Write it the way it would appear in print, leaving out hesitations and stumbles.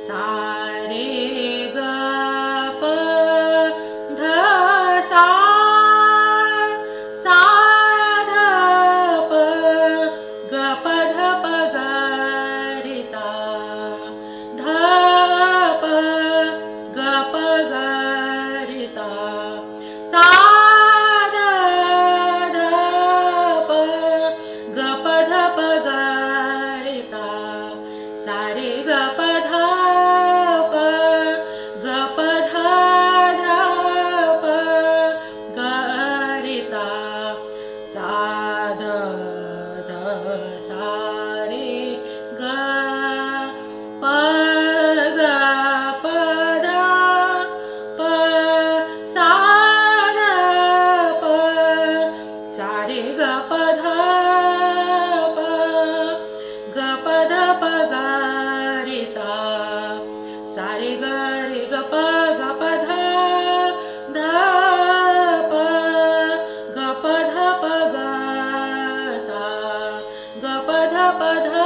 सा रे ग प ध सा सा ध प ग प ध प ग रे सा ध प ग प ग रे सा सा ध ध प ग प ध प ग रे सा सा रे ग प ध प ग प ध ध प ग रे सा सा ध ध सा रे ग प ग प ध प सा ध प सा रे ग प ध प ग प ध प ग रे सा सा रे ग प ग प ध ध प ग प ध प ग सा ग प ध प ध